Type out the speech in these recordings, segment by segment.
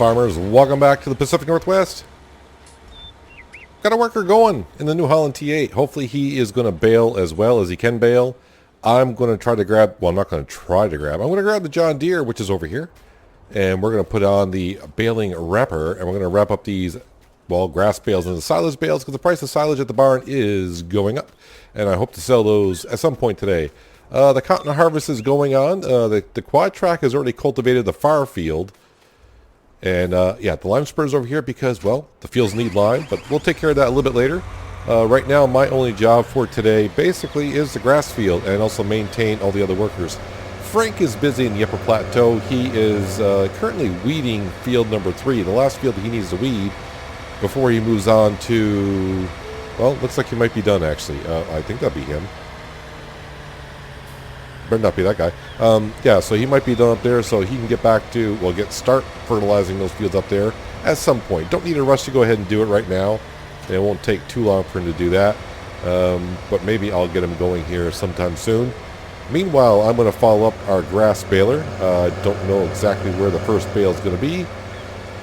farmers, welcome back to the Pacific Northwest. Got a worker going in the New Holland T8. Hopefully he is going to bale as well as he can bale. I'm going to try to grab, well, I'm not going to try to grab, I'm going to grab the John Deere, which is over here. And we're going to put on the baling wrapper, and we're going to wrap up these, well, grass bales and the silage bales, because the price of silage at the barn is going up. And I hope to sell those at some point today. The cotton harvest is going on. The quad track has already cultivated the far field. And yeah, the lime spurs over here because, well, the fields need lime, but we'll take care of that a little bit later. Right now, my only job for today basically is the grass field and also maintain all the other workers. Frank is busy in the upper plateau. He is currently weeding field number 3, the last field that he needs to weed before he moves on to, well, looks like he might be done actually. I think that'll be him. Better not be that guy. Yeah, so he might be done up there, so he can get back to, well, start fertilizing those fields up there at some point. Don't need a rush to go ahead and do it right now. And it won't take too long for him to do that. But maybe I'll get him going here sometime soon. Meanwhile, I'm going to follow up our grass baler. I don't know exactly where the first bale is going to be.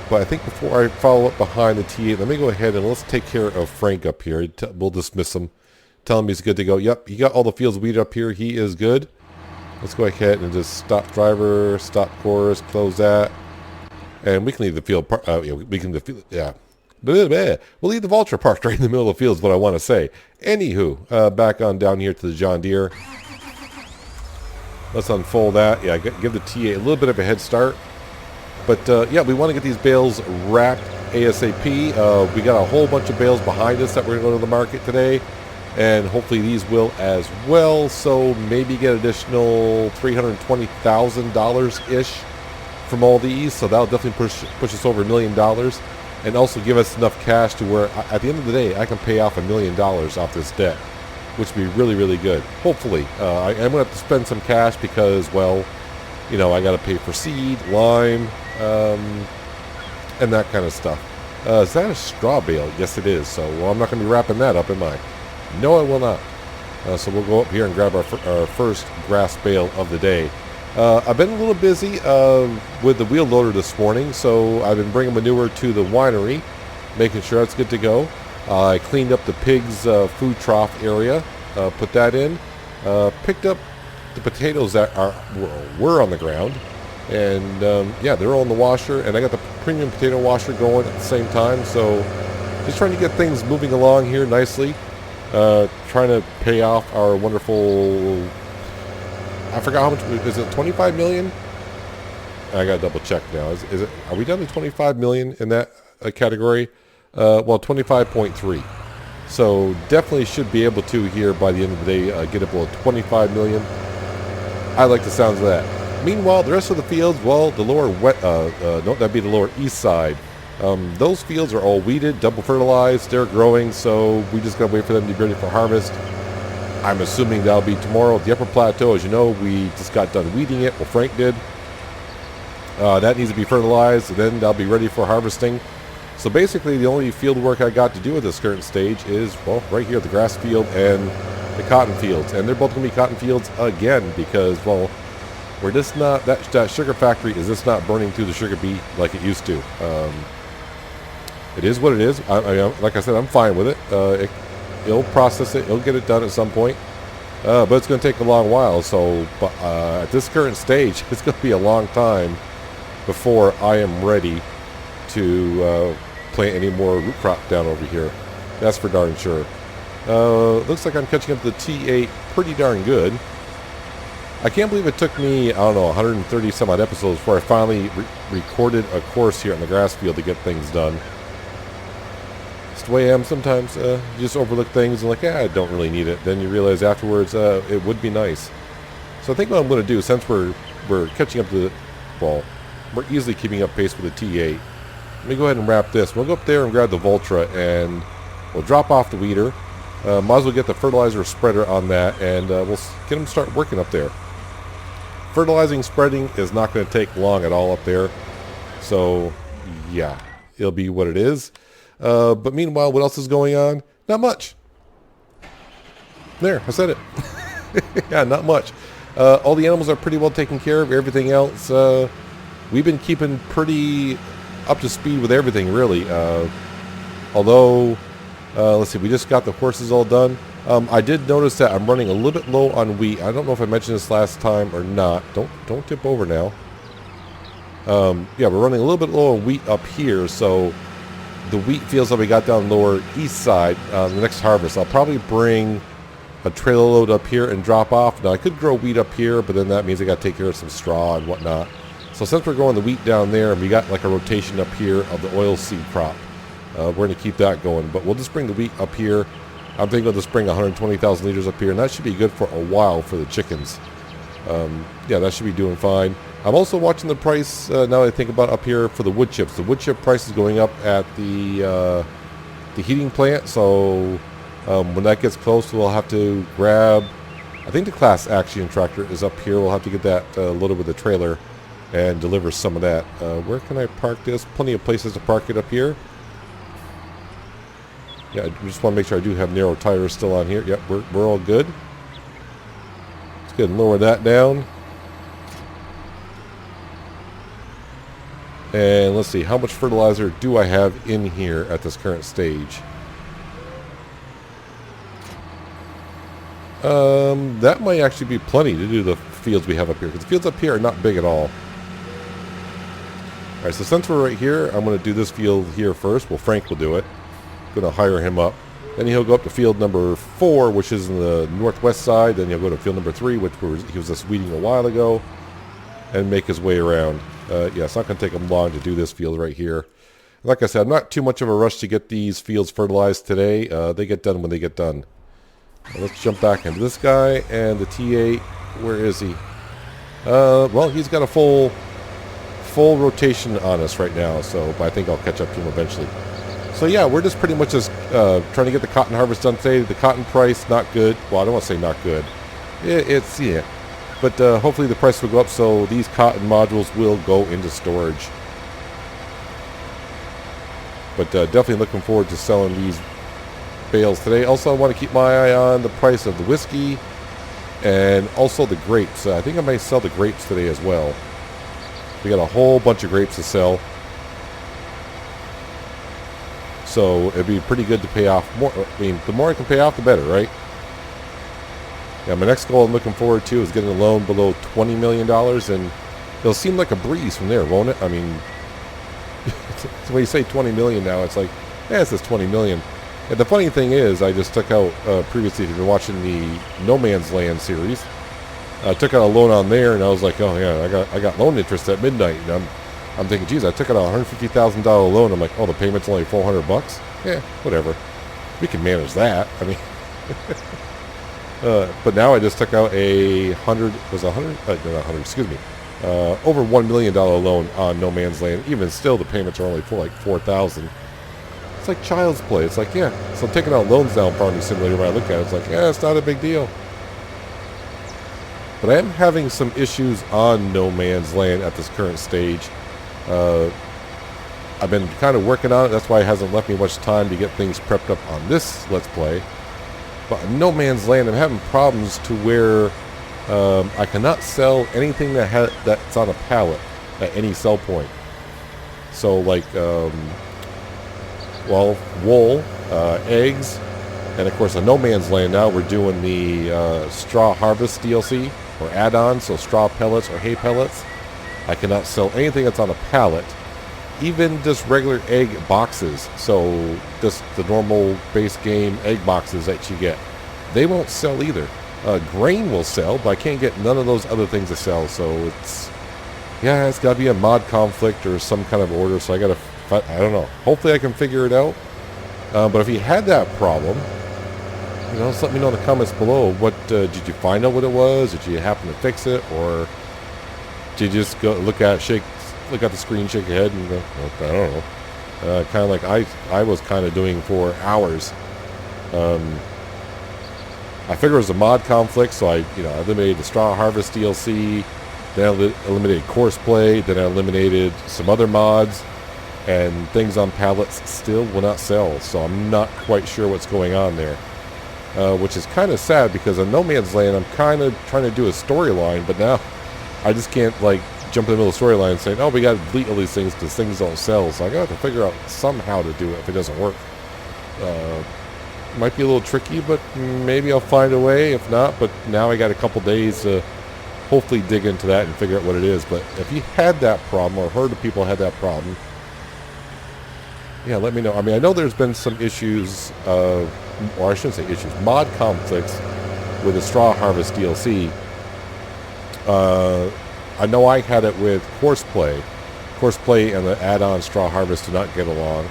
But I think before I follow up behind the T8, let me go ahead and let's take care of Frank up here. We'll dismiss him. Tell him he's good to go. Yep, he got all the fields weeded up here. He is good. Let's go ahead and just stop driver, stop course, close that. And we can leave the field, yeah, we can, yeah. We'll leave the Vulture parked right in the middle of the field is what I want to say. Anywho, back on down here to the John Deere. Let's unfold that. Yeah, give the T8 a little bit of a head start. But yeah, we want to get these bales wrapped ASAP. We got a whole bunch of bales behind us that we're going to go to the market today. And hopefully these will as well. So maybe get additional $320,000-ish from all these. So that'll definitely push us over $1 million. And also give us enough cash to where, at the end of the day, I can pay off $1 million off this debt. Which would be really, really good. Hopefully. I'm going to have to spend some cash because, well, you know, I got to pay for seed, lime, and that kind of stuff. Is that a straw bale? Yes, it is. So, well, I'm not going to be wrapping that up, am I? No, I will not. So we'll go up here and grab our first grass bale of the day. I've been a little busy with the wheel loader this morning, so I've been bringing manure to the winery, making sure it's good to go. I cleaned up the pigs' food trough area, put that in, picked up the potatoes that were on the ground, and yeah, they're all in the washer, and I got the premium potato washer going at the same time, so just trying to get things moving along here nicely. Trying to pay off our wonderful, I forgot how much, is it 25 million? I gotta double check now. Is it, are we down to 25 million in that category? Well, 25.3. So definitely should be able to here by the end of the day get up below 25 million. I like the sounds of that. Meanwhile, the rest of the fields, well, the lower that'd be the lower east side. Those fields are all weeded, double fertilized, they're growing, so we just gotta wait for them to be ready for harvest. I'm assuming that'll be tomorrow. The upper plateau, as you know, we just got done weeding it, well, Frank did. That needs to be fertilized, and then that'll be ready for harvesting. So basically, the only field work I got to do at this current stage is, well, right here, the grass field and the cotton fields. And they're both gonna be cotton fields again, because, well, we're just not, that sugar factory is just not burning through the sugar beet like it used to. It is what it is. Like I said, I'm fine with it. It'll process it. It'll get it done at some point. But it's going to take a long while. So at this current stage, it's going to be a long time before I am ready to plant any more root crop down over here. That's for darn sure. Looks like I'm catching up to the T8 pretty darn good. I can't believe it took me, I don't know, 130 some odd episodes before I finally recorded a course here on the grass field to get things done. It's the way I am sometimes. You just overlook things and like, yeah, I don't really need it. Then you realize afterwards it would be nice. So I think what I'm going to do, since we're catching up to the, well, we're easily keeping up pace with the T8. Let me go ahead and wrap this. We'll go up there and grab the Vultra and we'll drop off the weeder. Might as well get the fertilizer spreader on that, and we'll get them start working up there. Fertilizing, spreading is not going to take long at all up there. So, yeah, it'll be what it is. But meanwhile, what else is going on? Not much. There, I said it. Yeah, not much. All the animals are pretty well taken care of. Everything else, we've been keeping pretty up to speed with everything, really. Although, let's see, we just got the horses all done. I did notice that I'm running a little bit low on wheat. I don't know if I mentioned this last time or not. Don't tip over now. Yeah, we're running a little bit low on wheat up here, so the wheat fields that we got down lower east side, the next harvest, I'll probably bring a trailer load up here and drop off. Now, I could grow wheat up here, but then that means I got to take care of some straw and whatnot. So since we're growing the wheat down there, and we got like a rotation up here of the oilseed crop, we're going to keep that going. But we'll just bring the wheat up here. I'm thinking of just bring 120,000 liters up here, and that should be good for a while for the chickens. Yeah, that should be doing fine. I'm also watching the price, now that I think about up here, for the wood chips. The wood chip price is going up at the heating plant, so when that gets close, we'll have to grab, I think the Class Action tractor is up here. We'll have to get that loaded with a trailer and deliver some of that. Where can I park this? Plenty of places to park it up here. Yeah, I just want to make sure I do have narrow tires still on here. Yep, we're all good. Let's go ahead and lower that down. And let's see, how much fertilizer do I have in here at this current stage? That might actually be plenty to do the fields we have up here, because the fields up here are not big at all. Alright, so since we're right here, I'm going to do this field here first. Well, Frank will do it. I'm going to hire him up. Then he'll go up to field number 4, which is in the northwest side. Then he'll go to field number 3, which he was just weeding a while ago, and make his way around. Yeah, it's not going to take him long to do this field right here. Like I said, I'm not too much of a rush to get these fields fertilized today. They get done when they get done. Let's jump back into this guy, and the T8, where is he? Well, he's got a full rotation on us right now, so I think I'll catch up to him eventually. So yeah, we're just pretty much just trying to get the cotton harvest done today. The cotton price, not good. Well, I don't want to say not good. It's yeah. But hopefully the price will go up, so these cotton modules will go into storage. But definitely looking forward to selling these bales today. Also, I want to keep my eye on the price of the whiskey and also the grapes. I think I might sell the grapes today as well. We got a whole bunch of grapes to sell. So it'd be pretty good to pay off more. I mean, the more I can pay off, the better, right? Yeah, my next goal I'm looking forward to is getting a loan below $20 million, and it'll seem like a breeze from there, won't it? I mean, when you say 20 million now, it's like, yeah, it says 20 million. And the funny thing is, I just took out, previously, if you've been watching the No Man's Land series, I took out a loan on there, and I was like, oh yeah, I got loan interest at midnight, and I'm thinking, geez, I took out a $150,000 loan. I'm like, oh, the payment's only $400. Yeah, whatever. We can manage that. I mean, but now I just took out over $1 million loan on No Man's Land. Even still, the payments are only for like $4,000. It's like child's play. It's like, yeah. So I'm taking out loans now in Farming Simulator. When I look at it, it's like, yeah, it's not a big deal. But I am having some issues on No Man's Land at this current stage. I've been kind of working on it. That's why it hasn't left me much time to get things prepped up on this Let's Play. But in No Man's Land, I'm having problems to where I cannot sell anything that's on a pallet at any sell point. So like, well, wool, eggs, and of course on No Man's Land now we're doing the straw harvest DLC or add-on, so straw pellets or hay pellets. I cannot sell anything that's on a pallet, even just regular egg boxes. So just the normal base game egg boxes that you get, they won't sell either. Grain will sell, but I can't get none of those other things to sell. So it's got to be a mod conflict or some kind of order. So I got to, I don't know. Hopefully I can figure it out. But if you had that problem, just let me know in the comments below. What did you find out what it was? Did you happen to fix it, or did you just go look at the screen, shake your head, and go, I don't know. Kind of like I was kind of doing for hours. I figured it was a mod conflict, so I eliminated the straw harvest DLC, then I eliminated course play, then I eliminated some other mods, and things on pallets still will not sell. So I'm not quite sure what's going on there, which is kind of sad, because on No Man's Land I'm kind of trying to do a storyline, but now I just can't jump in the middle of the storyline saying, oh, we got to delete all these things because things don't sell. So I got to figure out somehow to do it if it doesn't work. Might be a little tricky, but maybe I'll find a way. If not, but now I got a couple days to hopefully dig into that and figure out what it is. But if you had that problem or heard of people had that problem, yeah, let me know. I mean, I know there's been some issues, or I shouldn't say issues, mod conflicts with the Straw Harvest DLC. I know I had it with Courseplay. Courseplay and the add-on Straw Harvest did not get along.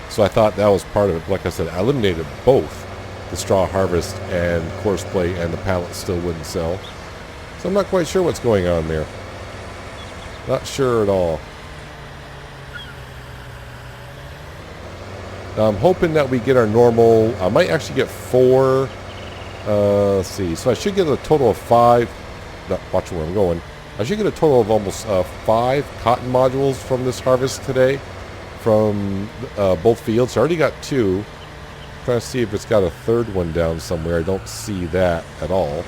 So I thought that was part of it. Like I said, I eliminated both the Straw Harvest and Courseplay, and the pallets still wouldn't sell. So I'm not quite sure what's going on there. Not sure at all. I'm hoping that we get our normal... I might actually get 4... let's see. So I should get a total of 5... No, watch where I'm going. I should get a total of almost 5 cotton modules from this harvest today. From both fields. So I already got 2. I'm trying to see if it's got a third one down somewhere. I don't see that at all.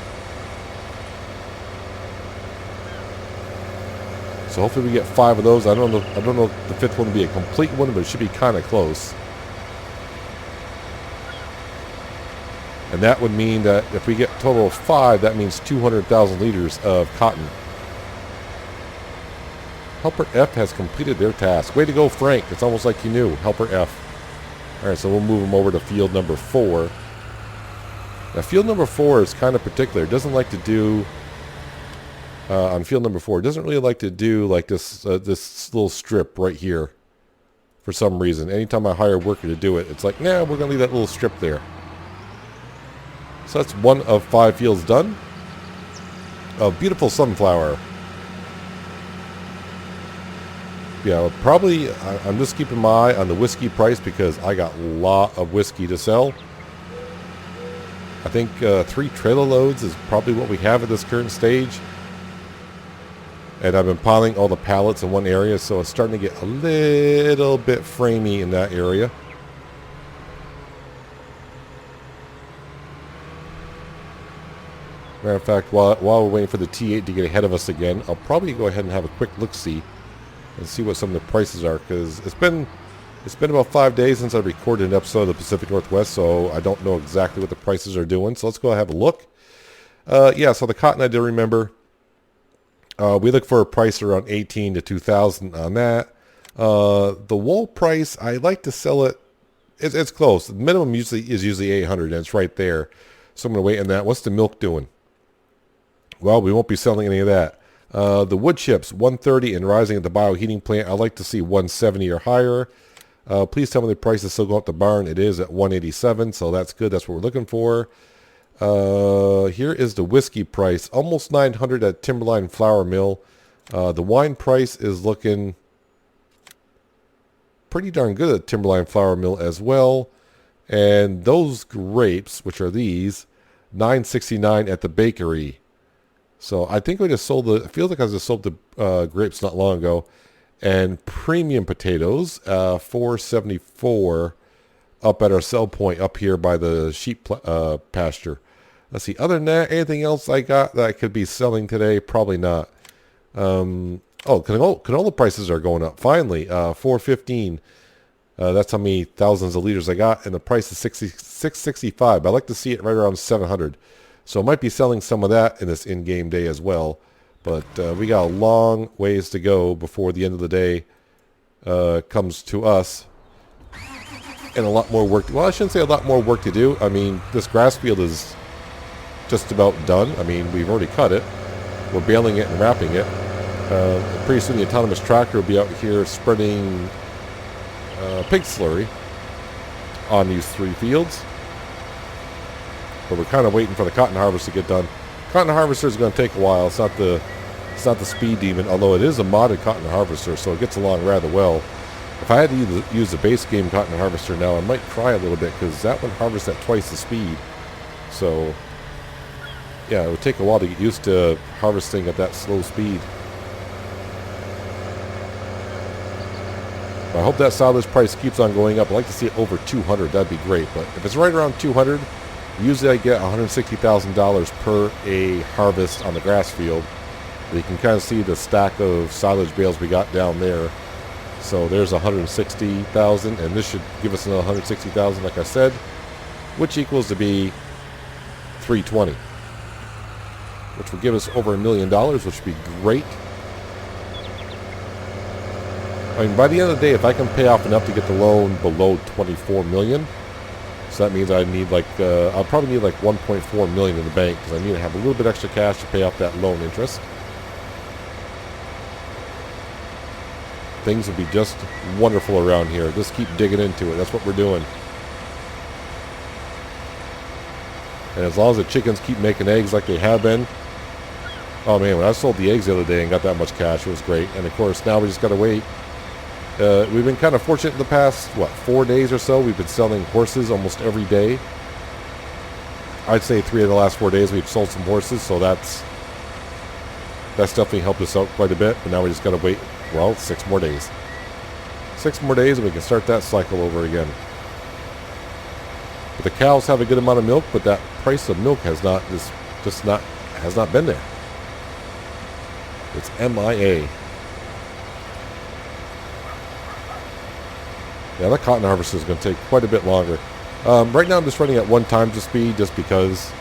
So hopefully we get 5 of those. I don't know if the 5th one will be a complete one, but it should be kind of close. And that would mean that if we get a total of 5, that means 200,000 liters of cotton. Helper F has completed their task. Way to go, Frank. It's almost like you knew. Helper F. Alright, so we'll move them over to field number 4. Now, field number 4 is kind of particular. It doesn't like to do... on field number 4, it doesn't really like to do like this this little strip right here. For some reason. Anytime I hire a worker to do it, it's like, nah, we're going to leave that little strip there. So that's 1 of 5 fields done. A beautiful sunflower. Yeah, probably, I'm just keeping my eye on the whiskey price because I got a lot of whiskey to sell. I think 3 trailer loads is probably what we have at this current stage. And I've been piling all the pallets in one area, so it's starting to get a little bit framey in that area. Matter of fact, while we're waiting for the T8 to get ahead of us again, I'll probably go ahead and have a quick look-see and see what some of the prices are, because it's been about 5 days since I recorded an episode of the Pacific Northwest, so I don't know exactly what the prices are doing. So let's go have a look. Yeah, so the cotton I do remember. We look for a price around 18 to 2,000 on that. The wool price, I like to sell it. It's close. The minimum is usually 800, and it's right there. So I'm going to wait on that. What's the milk doing? Well, we won't be selling any of that. The wood chips, 130 and rising at the bioheating plant. I like to see 170 or higher. Please tell me the price is still going up the barn. It is at 187, so that's good. That's what we're looking for. Here is the whiskey price, almost 900 at Timberline Flour Mill. The wine price is looking pretty darn good at Timberline Flour Mill as well. And those grapes, which are these, $9.69 at the bakery. So I think we just sold the, it feels like I just sold the grapes not long ago. And premium potatoes, $4.74 up at our sell point up here by the sheep pasture. Let's see, other than that, anything else I got that I could be selling today? Probably not. Canola prices are going up. Finally, $4.15. That's how many thousands of liters I got, and the price is $6.65. I like to see it right around $700. So I might be selling some of that in this in-game day as well. But we got a long ways to go before the end of the day comes to us. And a lot more work. Well, I shouldn't say a lot more work to do. I mean, this grass field is just about done. I mean, we've already cut it. We're baling it and wrapping it. Pretty soon the autonomous tractor will be out here spreading pig slurry on these 3 fields. But we're kind of waiting for the cotton harvest to get done. Cotton harvester is going to take a while. It's not the speed demon, although it is a modded cotton harvester, so it gets along rather well. If I had to use the base game cotton harvester now, I might cry a little bit because that one harvests at twice the speed. So, yeah, it would take a while to get used to harvesting at that slow speed. But I hope that silage price keeps on going up. I'd like to see it over 200. That'd be great. But if it's right around 200, usually I get $160,000 per a harvest on the grass field. You can kind of see the stack of silage bales we got down there. So there's 160,000, and this should give us another 160,000, like I said, which equals to be 320, which will give us over $1 million, which would be great. I mean, by the end of the day, if I can pay off enough to get the loan below 24 million, so that means I need like I'll probably need like 1.4 million in the bank, because I need to have a little bit extra cash to pay off that loan interest. Things will be just wonderful around here. Just keep digging into it. That's what we're doing. And as long as the chickens keep making eggs like they have been. Oh man, when I sold the eggs the other day and got that much cash, it was great. And of course, now we just got to wait. We've been kind of fortunate in the past, 4 days or so. We've been selling horses almost every day. I'd say 3 of the last 4 days we've sold some horses, so that's definitely helped us out quite a bit. But now we just got to wait, 6 more days. 6 more days and we can start that cycle over again. But the cows have a good amount of milk, but that price of milk has not been there. It's MIA. Yeah, that cotton harvest is going to take quite a bit longer. Right now I'm just running at 1 times the speed just because.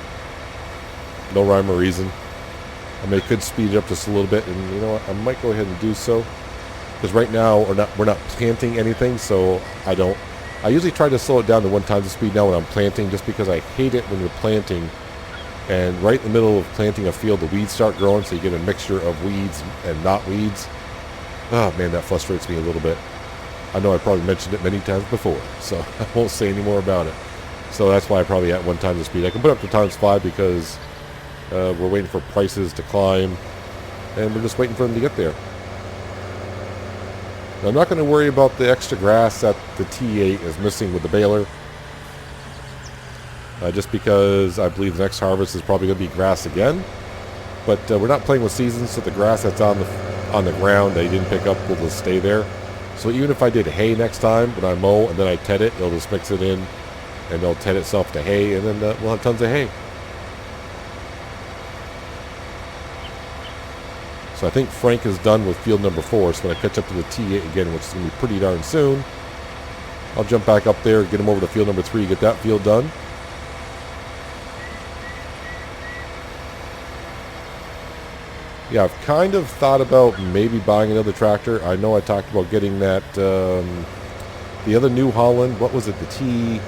No rhyme or reason. I mean, I could speed it up just a little bit, and you know what? I might go ahead and do so. Because right now we're not planting anything, so I usually try to slow it down to 1 times the speed now when I'm planting, just because I hate it when you're planting and right in the middle of planting a field the weeds start growing, so you get a mixture of weeds and not weeds. Oh man, that frustrates me a little bit. I know I probably mentioned it many times before, so I won't say any more about it. So that's why I probably at 1 time the speed. I can put up to ×5 because we're waiting for prices to climb, and we're just waiting for them to get there. Now, I'm not going to worry about the extra grass that the T8 is missing with the baler, just because I believe the next harvest is probably going to be grass again. But we're not playing with seasons, so the grass that's on the ground that you didn't pick up will just stay there. So even if I did hay next time when I mow and then I ted it, it'll just mix it in and it'll ted itself to hay, and then we'll have tons of hay. So I think Frank is done with field number 4, so when I catch up to the T8 again, which is going to be pretty darn soon, I'll jump back up there, get him over to field number 3, get that field done. Yeah, I've kind of thought about maybe buying another tractor. I know I talked about getting that, the other New Holland, what was it, the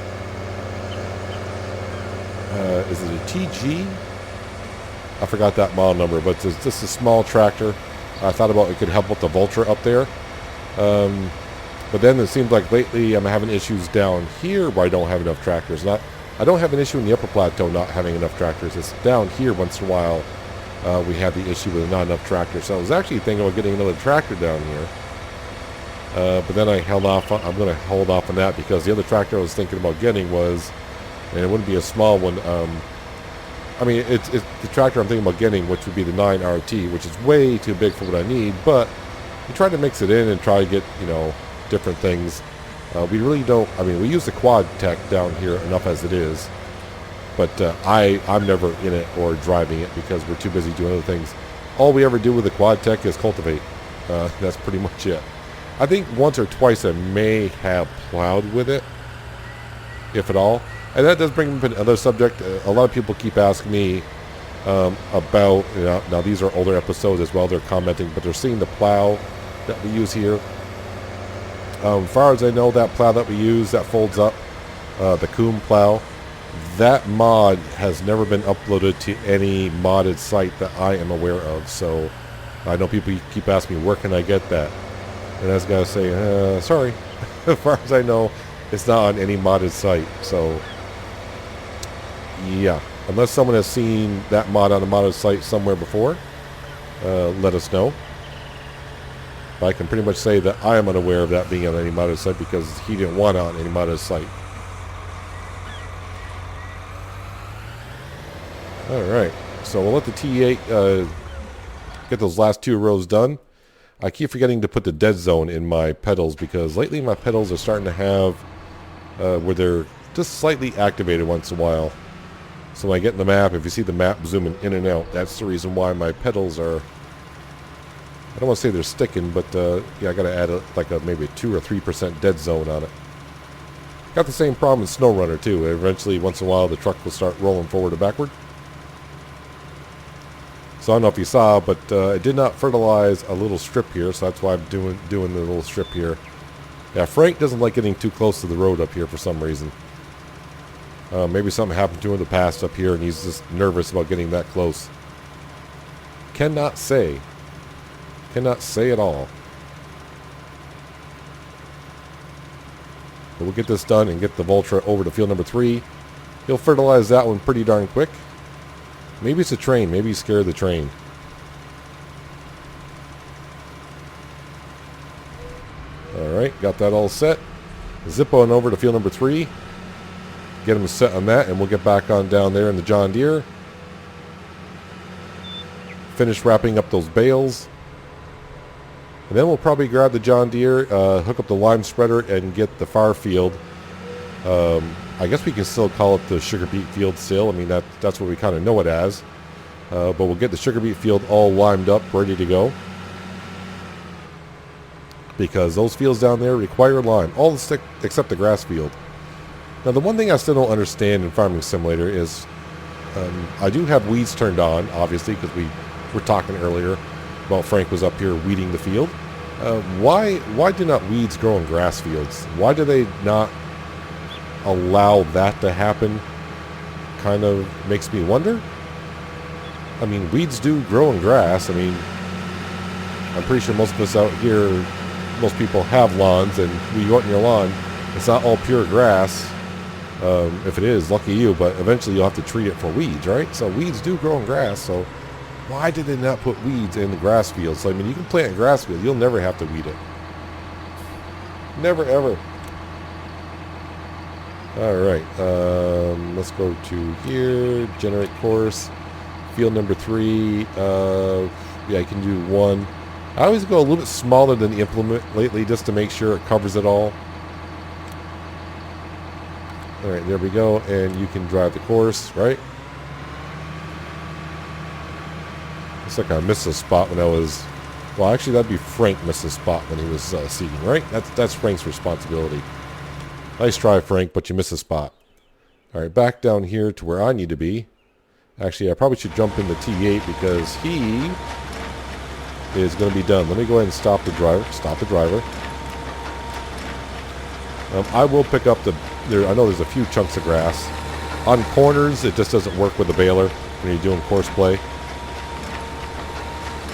is it a TG? I forgot that model number, but it's just a small tractor. I thought about it could help with the Vulture up there. But then it seems like lately I'm having issues down here where I don't have enough tractors. I don't have an issue in the upper plateau not having enough tractors. It's down here once in a while we have the issue with not enough tractors. So I was actually thinking about getting another tractor down here. But then I held off. I'm going to hold off on that because the other tractor I was thinking about getting was, and it wouldn't be a small one. I mean, it's the tractor I'm thinking about getting, which would be the 9RT, which is way too big for what I need. But we tried to mix it in and try to get, different things. We really don't. I mean, we use the Quad Tech down here enough as it is. But I'm never in it or driving it because we're too busy doing other things. All we ever do with the Quad Tech is cultivate. That's pretty much it. I think once or twice I may have plowed with it, if at all. And that does bring up another subject. A lot of people keep asking me about, now these are older episodes as well, they're commenting, but they're seeing the plow that we use here. As far as I know, that plow that we use, that folds up, the Coom plow, that mod has never been uploaded to any modded site that I am aware of. So I know people keep asking me, where can I get that? And I just got to say, sorry. As far as I know, it's not on any modded site. So yeah, unless someone has seen that mod on a modded site somewhere before, let us know. But I can pretty much say that I am unaware of that being on any modded site because he didn't want it on any modded site. Alright, so we'll let the T8 get those last 2 rows done. I keep forgetting to put the dead zone in my pedals because lately my pedals are starting to have where they're just slightly activated once in a while. So when I get in the map, if you see the map zooming in and out, that's the reason why my pedals are I don't want to say they're sticking, but yeah, I got to add maybe a 2 or 3% dead zone on it. Got the same problem in Snow Runner too. Eventually, once in a while, the truck will start rolling forward or backward. So I don't know if you saw, but it did not fertilize a little strip here, so that's why I'm doing the little strip here. Yeah, Frank doesn't like getting too close to the road up here for some reason. Maybe something happened to him in the past up here, and he's just nervous about getting that close. Cannot say. Cannot say at all. But we'll get this done and get the Voltra over to field number 3. He'll fertilize that one pretty darn quick. Maybe it's a train. Maybe he's scared of the train. Alright, got that all set. Zip on over to field number 3. Get him set on that, and we'll get back on down there in the John Deere. Finish wrapping up those bales. And then we'll probably grab the John Deere, hook up the lime spreader, and get the far field. I guess we can still call it the sugar beet field still. I mean, that's what we kind of know it as. But we'll get the sugar beet field all limed up, ready to go. Because those fields down there require lime. All except the grass field. Now, the one thing I still don't understand in Farming Simulator is I do have weeds turned on, obviously, because we were talking earlier about Frank was up here weeding the field. Why do not weeds grow in grass fields? Why do they not allow that to happen? Kind of makes me wonder. I mean, weeds do grow in grass. I mean, I'm pretty sure most of us out here, most people have lawns, and when you go out in your lawn, it's not all pure grass. If it is, lucky you, but eventually you'll have to treat it for weeds, right? So weeds do grow in grass, so why did they not put weeds in the grass fields? So, I mean, you can plant a grass field, you'll never have to weed it. Never, ever. Alright, let's go to here, generate course, field number 3, yeah, you can do 1. I always go a little bit smaller than the implement lately just to make sure it covers it all. Alright, there we go, and you can drive the course, right? Looks like I missed a spot when I was... Well, actually, that'd be Frank missed a spot when he was seeding, right? That's Frank's responsibility. Nice try, Frank, but you missed a spot. Alright, back down here to where I need to be. Actually, I probably should jump in the T8 because he is going to be done. Let me go ahead and stop the driver. Stop the driver. I will pick up the... I know there's a few chunks of grass. On corners, it just doesn't work with the baler when you're doing course play.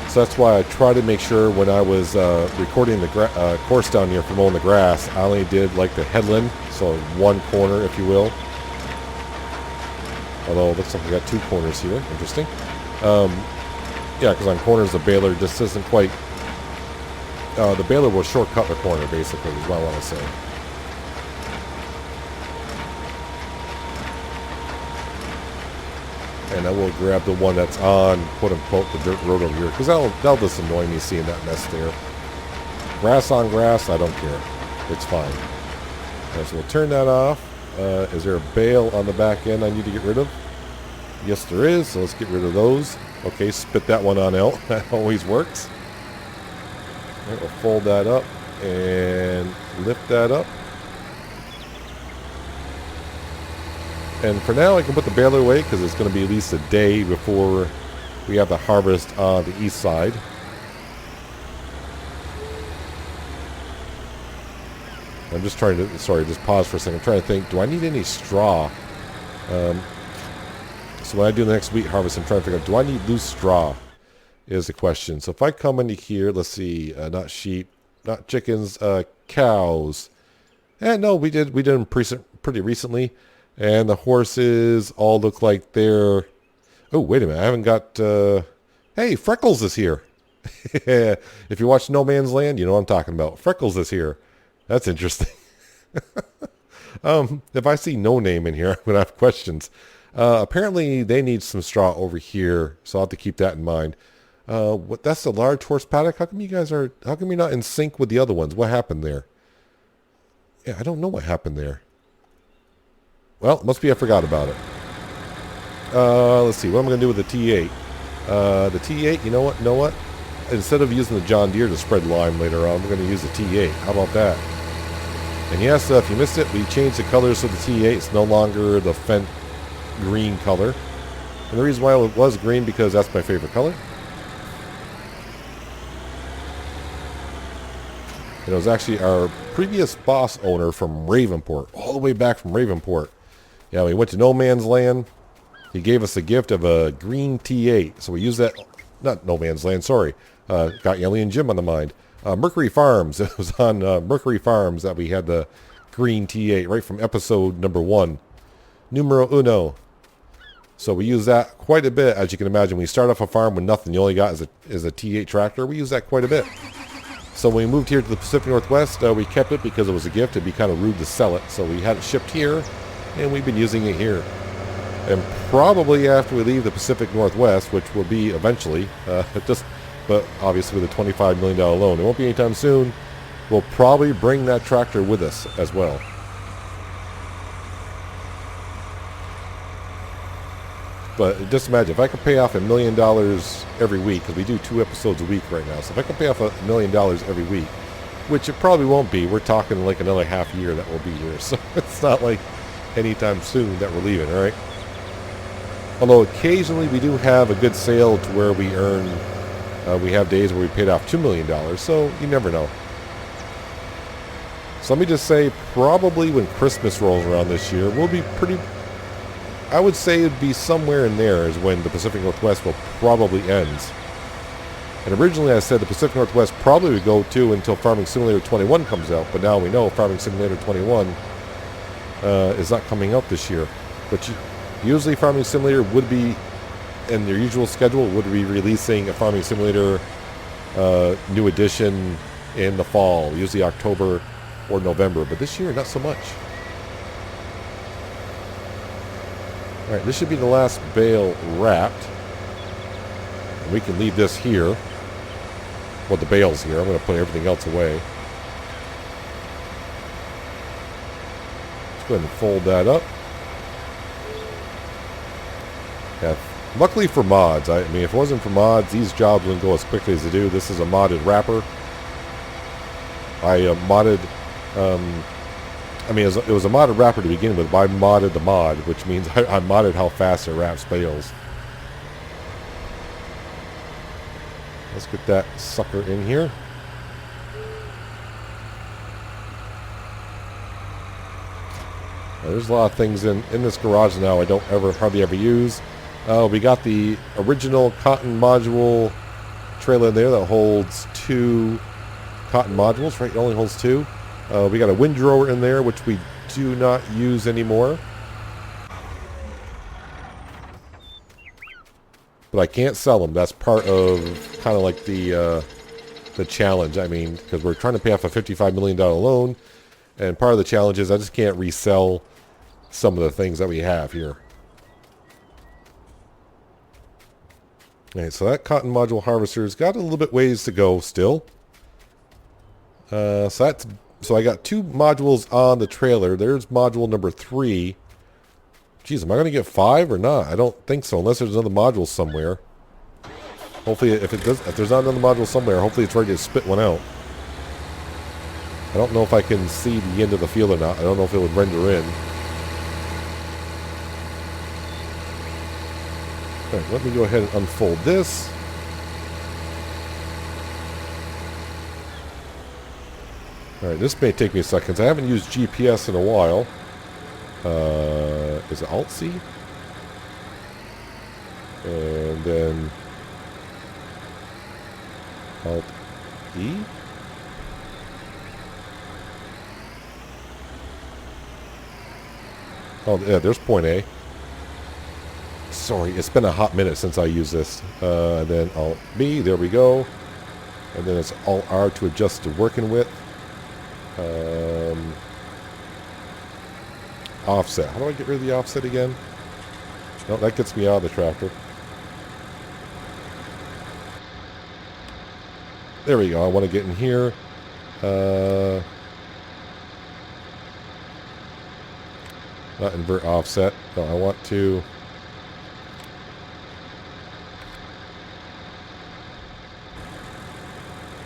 So that's why I try to make sure when I was recording the course down here for mowing the grass, I only did like the headland, so one corner, if you will. Although it looks like I got 2 corners here. Interesting. Yeah, because on corners the baler just isn't quite... the baler will shortcut the corner, basically, is what I want to say. And I will grab the one that's on, quote-unquote, the dirt road over here, because that'll just annoy me seeing that mess there. Grass on grass, I don't care. It's fine. Alright, so we'll turn that off. Is there a bale on the back end I need to get rid of? Yes, there is, so let's get rid of those. Okay, spit that one on out. That always works. Alright, we'll fold that up and lift that up. And for now, I can put the baler away because it's going to be at least a day before we have the harvest on the east side. I'm just trying to, sorry, just pause for a second. I'm trying to think, do I need any straw? So when I do the next wheat harvest, I'm trying to figure out, do I need loose straw? Is the question. So if I come into here, let's see, not sheep, not chickens, cows. And no, we did them pretty recently. And the horses all look like they're... Oh, wait a minute. I haven't got... Hey, Freckles is here. If you watch No Man's Land, you know what I'm talking about. Freckles is here. That's interesting. If I see No Name in here, I'm going to have questions. Apparently, they need some straw over here, so I'll have to keep that in mind. That's a large horse paddock? How come you guys are... How come you're not in sync with the other ones? What happened there? Yeah, I don't know what happened there. Well, must be I forgot about it. Let's see. What am I going to do with the T8? The T8, you know what? instead of using the John Deere to spread lime later on, we're going to use the T8. How about that? And yes, if you missed it, we changed the colors of the T8. It's no longer the Fendt green color. And the reason why it was green, because that's my favorite color. And it was actually our previous boss owner from Ravenport, all the way back from Ravenport. Yeah, we went to no man's land. He gave us a gift of a green T8. So we used that, not no man's land, sorry. Got Alien Jim on the mind. Mercury Farms. It was on Mercury Farms that we had the green T8 right from episode number 1. Numero uno. So we use that quite a bit. As you can imagine, we start off a farm with nothing. You only got is a T8 tractor. We use that quite a bit. So when we moved here to the Pacific Northwest, we kept it because it was a gift. It'd be kind of rude to sell it. So we had it shipped here, and we've been using it here. And probably after we leave the Pacific Northwest, which will be eventually, but obviously with a $25 million loan, it won't be anytime soon, we'll probably bring that tractor with us as well. But just imagine, if I could pay off $1 million every week, because we do 2 episodes a week right now, so if I could pay off $1 million every week, which it probably won't be, we're talking like another half year that we'll be here, so it's not like anytime soon that we're leaving, all right? Although occasionally we do have a good sale to where we earn, we have days where we paid off $2 million, so you never know. So let me just say, probably when Christmas rolls around this year, we'll be pretty, I would say it'd be somewhere in there is when the Pacific Northwest will probably ends. And originally I said the Pacific Northwest probably would go to until Farming Simulator 21 comes out, but now we know Farming Simulator 21 is not coming out this year. But usually Farming Simulator would be, in their usual schedule, would be releasing a Farming Simulator new edition in the fall, usually October or November, but this year not so much. Alright, this should be the last bale wrapped. And we can leave this here. Well, the bale's here. I'm going to put everything else away. Let's go ahead and fold that up. Yeah, luckily for mods. I mean, if it wasn't for mods, these jobs wouldn't go as quickly as they do. This is a modded wrapper. I modded... I mean, it was a modded wrapper to begin with, but I modded the mod, which means I modded how fast it wraps bales. Let's get that sucker in here. Now, there's a lot of things in this garage now I don't hardly ever use. We got the original cotton module trailer in there that holds 2 cotton modules, right? It only holds 2. We got a windrower in there, which we do not use anymore. But I can't sell them. That's part of kind of like the challenge. I mean, because we're trying to pay off a $55 million loan. And part of the challenge is I just can't resell some of the things that we have here. Alright, so that cotton module harvester's got a little bit ways to go still. So I got 2 modules on the trailer. There's module number 3. Geez, am I going to get 5 or not? I don't think so, unless there's another module somewhere. Hopefully, if there's not another module somewhere, hopefully it's ready to spit one out. I don't know if I can see the end of the field or not. I don't know if it would render in. Alright, let me go ahead and unfold this. Alright, this may take me a second. I haven't used GPS in a while. Is it Alt-C? And then Alt-E? Oh, yeah, there's point A. Sorry, it's been a hot minute since I used this. And then Alt-B, there we go. And then it's Alt-R to adjust to working with. Offset. How do I get rid of the offset again? No, that gets me out of the tractor. There we go. I want to get in here. Not invert offset. No, I want to...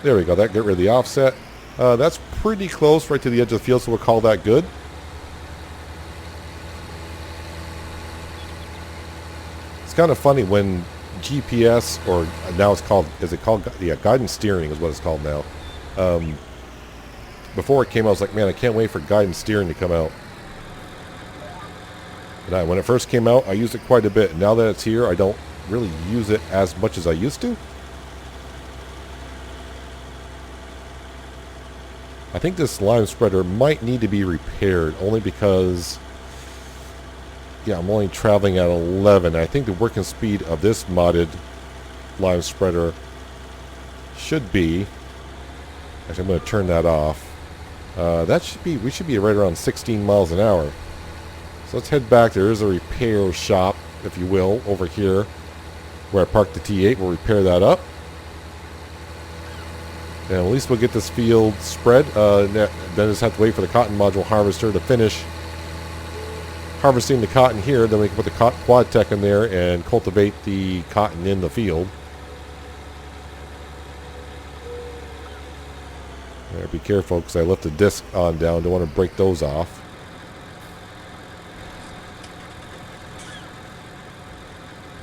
There we go. That get rid of the offset. That's pretty close right to the edge of the field, so we'll call that good. It's kind of funny when GPS, or now it's called, is it called, yeah, guidance steering is what it's called now. Before it came out, I was like, man, I can't wait for guidance steering to come out. And when it first came out, I used it quite a bit. Now that it's here, I don't really use it as much as I used to. I think this lime spreader might need to be repaired, only because, yeah, I'm only traveling at 11. I think the working speed of this modded lime spreader should be, actually I'm going to turn that off. That should be, we should be right around 16 miles an hour. So let's head back. There is a repair shop, if you will, over here where I parked the T8. We'll repair that up. And at least we'll get this field spread. Then just have to wait for the cotton module harvester to finish harvesting the cotton here. Then we can put the quad tech in there and cultivate the cotton in the field. There, be careful because I left the disc on down. Don't want to break those off.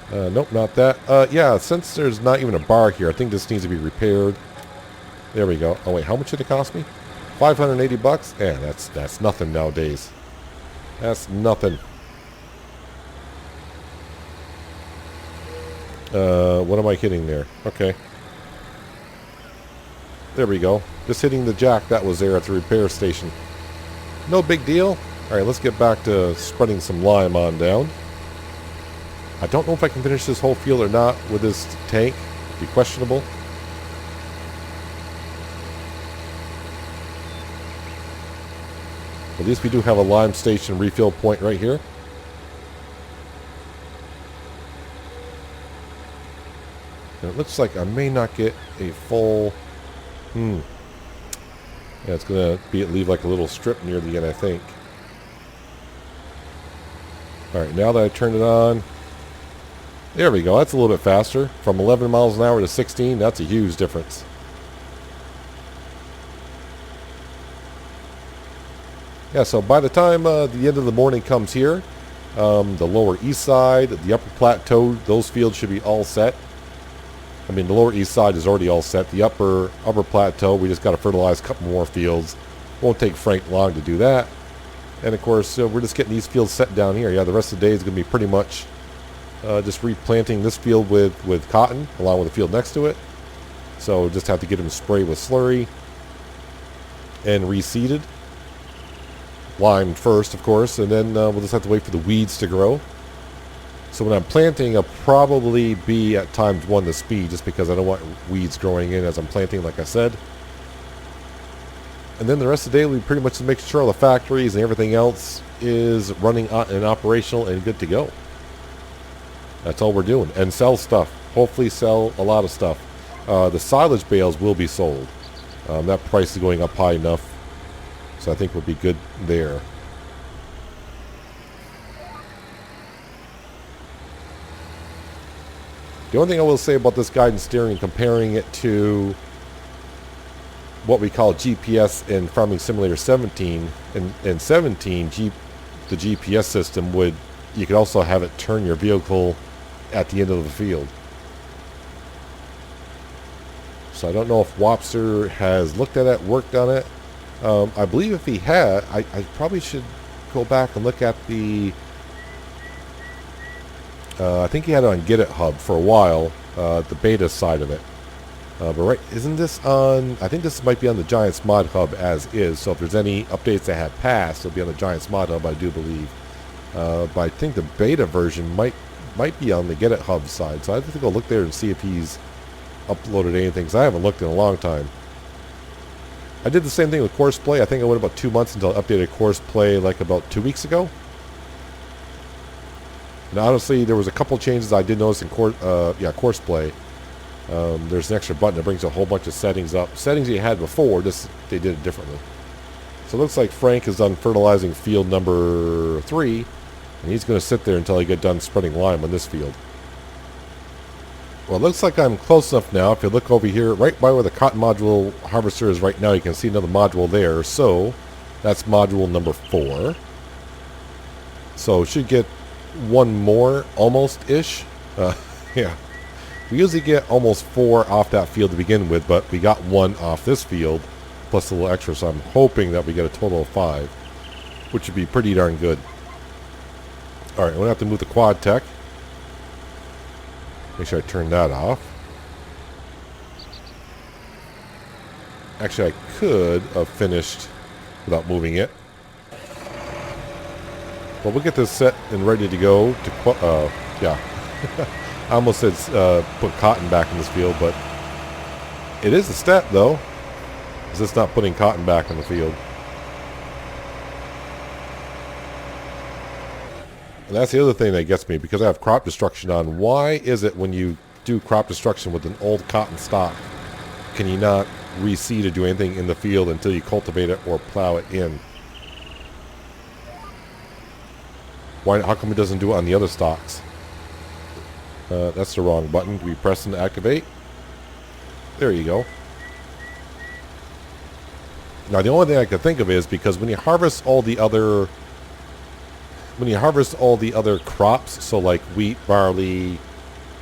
Nope, not that. Yeah, since there's not even a bar here, I think this needs to be repaired. There we go. Oh wait, how much did it cost me? 580 bucks? Yeah, that's nothing nowadays. That's nothing. What am I hitting there? Okay. There we go. Just hitting the jack that was there at the repair station. No big deal. Alright, let's get back to spreading some lime on down. I don't know if I can finish this whole field or not with this tank. It'd be questionable. At least we do have a lime station refill point right here. And it looks like I may not get a full... Yeah, it's going to leave like a little strip near the end, I think. Alright, now that I turned it on... There we go, that's a little bit faster. From 11 miles an hour to 16, that's a huge difference. Yeah, so by the time the end of the morning comes here, the lower east side, the upper plateau, those fields should be all set. I mean, the lower east side is already all set. The upper plateau, we just got to fertilize a couple more fields. Won't take Frank long to do that. And of course, we're just getting these fields set down here. Yeah, the rest of the day is going to be pretty much just replanting this field with cotton, along with the field next to it. So just have to get them sprayed with slurry and reseeded. Limed first, of course, and then we'll just have to wait for the weeds to grow. So when I'm planting, I'll probably be at times 1 the speed, just because I don't want weeds growing in as I'm planting, like I said. And then the rest of the day, we pretty much make sure all the factories and everything else is running and operational and good to go. That's all we're doing. And sell stuff. Hopefully sell a lot of stuff. The silage bales will be sold. That price is going up high enough. So I think we'll be good there. The only thing I will say about this guidance steering, comparing it to what we call GPS in Farming Simulator 17, in 17, the GPS system you could also have it turn your vehicle at the end of the field. So I don't know if Wopster has looked at it, worked on it. I believe if he had, I probably should go back and look at the... I think he had it on GitHub for a while, the beta side of it. But right, isn't this on... I think this might be on the Giants Mod Hub as is, so if there's any updates that have passed, it'll be on the Giants Mod Hub, I do believe. But I think the beta version might be on the GitHub side, so I have to go look there and see if he's uploaded anything, because I haven't looked in a long time. I did the same thing with Course Play. I think I went about 2 months until I updated Course Play like about 2 weeks ago. And honestly, there was a couple changes I did notice in Course Play. There's an extra button that brings a whole bunch of settings up. Settings you had before, they did it differently. So it looks like Frank is done fertilizing field number 3. And he's going to sit there until I get done spreading lime on this field. Well, it looks like I'm close enough now. If you look over here, right by where the cotton module harvester is right now, you can see another module there. So that's module number 4. So should get one more, almost-ish. Yeah. We usually get almost 4 off that field to begin with, but we got 1 off this field, plus a little extra, so I'm hoping that we get a total of 5, which would be pretty darn good. Alright, I'm going to have to move the quad tech. Make sure I turn that off. Actually, I could have finished without moving it. But we'll get this set and ready to go to, yeah. I almost said put cotton back in this field, but it is a step, though. It's just not putting cotton back in the field. And that's the other thing that gets me, because I have crop destruction on. Why is it when you do crop destruction with an old cotton stock, can you not reseed or do anything in the field until you cultivate it or plow it in? Why? How come it doesn't do it on the other stocks? That's the wrong button to be pressing to activate. There you go. Now the only thing I can think of is because when you harvest all the other crops, so like wheat, barley,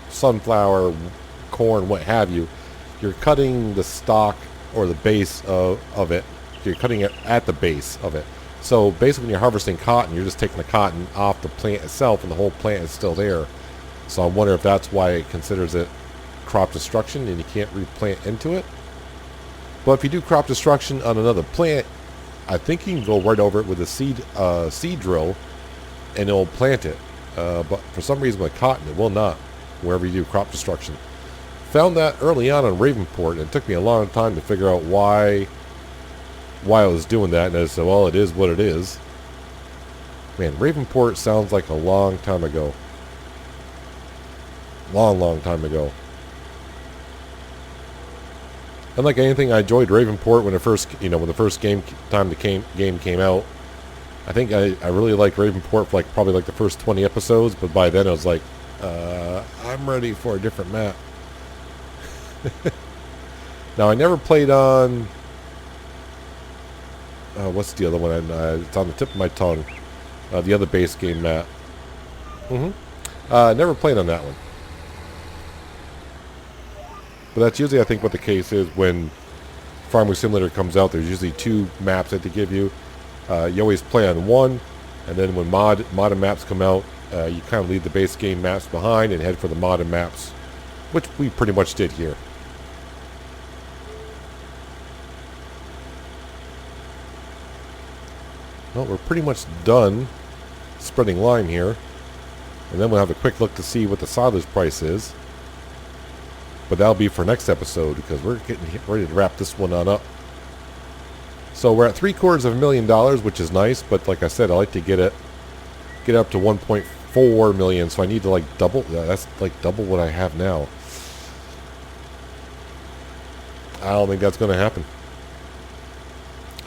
sunflower, corn, what have you, you're cutting the stalk or the base of it. You're cutting it at the base of it. So basically when you're harvesting cotton, you're just taking the cotton off the plant itself and the whole plant is still there. So I wonder if that's why it considers it crop destruction and you can't replant into it. But if you do crop destruction on another plant, I think you can go right over it with a seed drill and it'll plant it. But for some reason with cotton, it will not, wherever you do crop destruction. Found that early on Ravenport, and it took me a long time to figure out why I was doing that. And I said, well, it is what it is. Man, Ravenport sounds like a long time ago. Long time ago. Unlike anything, I enjoyed Ravenport when the first game came out. I think I really liked Ravenport for probably the first 20 episodes, but by then I was like, I'm ready for a different map. Now I never played on what's the other one? It's on the tip of my tongue. The other base game map. Never played on that one. But that's usually, I think, what the case is when Farming Simulator comes out. There's usually 2 maps that they give you. You always play on one, and then when modded maps come out, you kind of leave the base game maps behind and head for the modded maps, which we pretty much did here. Well, we're pretty much done spreading lime here, and then we'll have a quick look to see what the silage price is. But that'll be for next episode because we're getting ready to wrap this one on up. So we're at $750,000, which is nice. But like I said, I like to get up to 1.4 million. So I need to double. That's double what I have now. I don't think that's going to happen.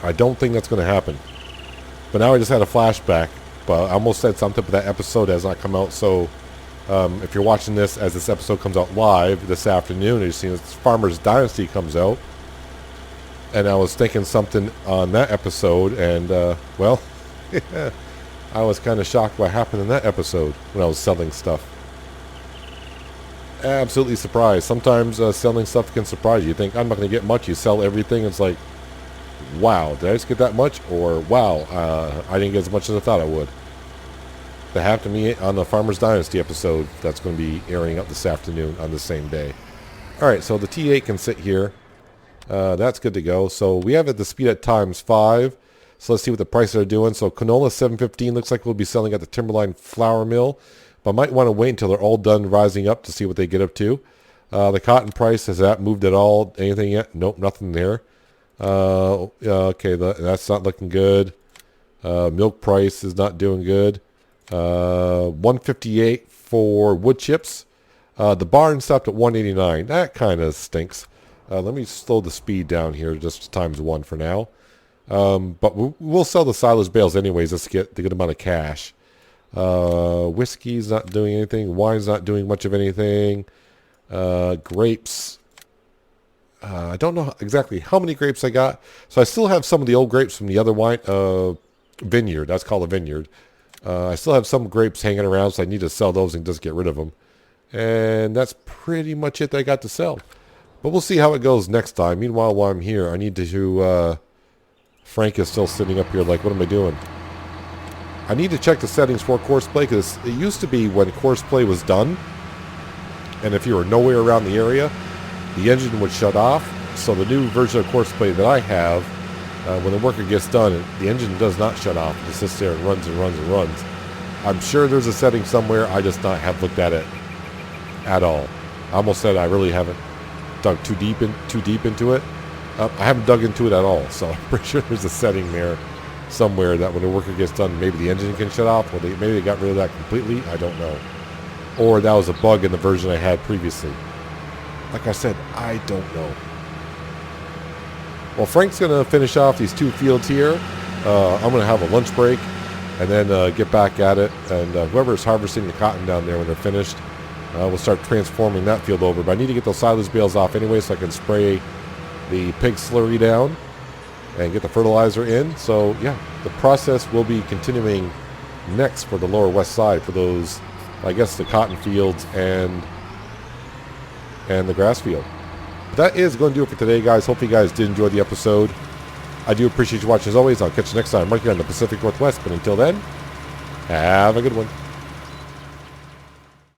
I don't think that's going to happen. But now I just had a flashback. But I almost said something, but that episode has not come out. So if you're watching this as this episode comes out live this afternoon, you're seeing Farmer's Dynasty comes out. And I was thinking something on that episode, and, well, I was kind of shocked what happened in that episode when I was selling stuff. Absolutely surprised. Sometimes selling stuff can surprise you. You think, I'm not going to get much. You sell everything, it's like, wow, did I just get that much? Or, wow, I didn't get as much as I thought I would. That happened to me on the Farmer's Dynasty episode that's going to be airing up this afternoon on the same day. Alright, so the T8 can sit here. That's good to go. So we have it the speed at ×5. So let's see what the prices are doing. So canola $7.15 looks like we'll be selling at the Timberline Flour Mill. But I might want to wait until they're all done rising up to see what they get up to. The cotton price, has that moved at all? Anything yet? Nope, nothing there. Okay, that's not looking good. Milk price is not doing good. $158 for wood chips. The barn stopped at $189. That kind of stinks. Let me slow the speed down here just to ×1 for now. But we'll sell the silage bales anyways just to get the good amount of cash. Whiskey's not doing anything. Wine's not doing much of anything. Grapes. I don't know exactly how many grapes I got. So I still have some of the old grapes from the other wine vineyard. That's called a vineyard. I still have some grapes hanging around, so I need to sell those and just get rid of them. And that's pretty much it that I got to sell. But we'll see how it goes next time. Meanwhile, while I'm here, I need to... Frank is still sitting up here like, what am I doing? I need to check the settings for course play, because it used to be when course play was done, and if you were nowhere around the area, the engine would shut off. So the new version of course play that I have, when the worker gets done, the engine does not shut off. It just sits there and runs and runs and runs. I'm sure there's a setting somewhere. I just not have looked at it at all. I almost said I really haven't dug too deep into it. I haven't dug into it at all, so I'm pretty sure there's a setting there somewhere that when the worker gets done, maybe the engine can shut off, or maybe they got rid of that completely. I don't know. Or that was a bug in the version I had previously. Like I said, I don't know. Well, Frank's going to finish off these 2 fields here. I'm going to have a lunch break and then get back at it. And whoever is harvesting the cotton down there when they're finished, we'll start transforming that field over. But I need to get those silage bales off anyway so I can spray the pig slurry down and get the fertilizer in. So, yeah, the process will be continuing next for the lower west side for those, I guess, the cotton fields and the grass field. That is going to do it for today, guys. Hope you guys did enjoy the episode. I do appreciate you watching as always. I'll catch you next time right here on the Pacific Northwest. But until then, have a good one.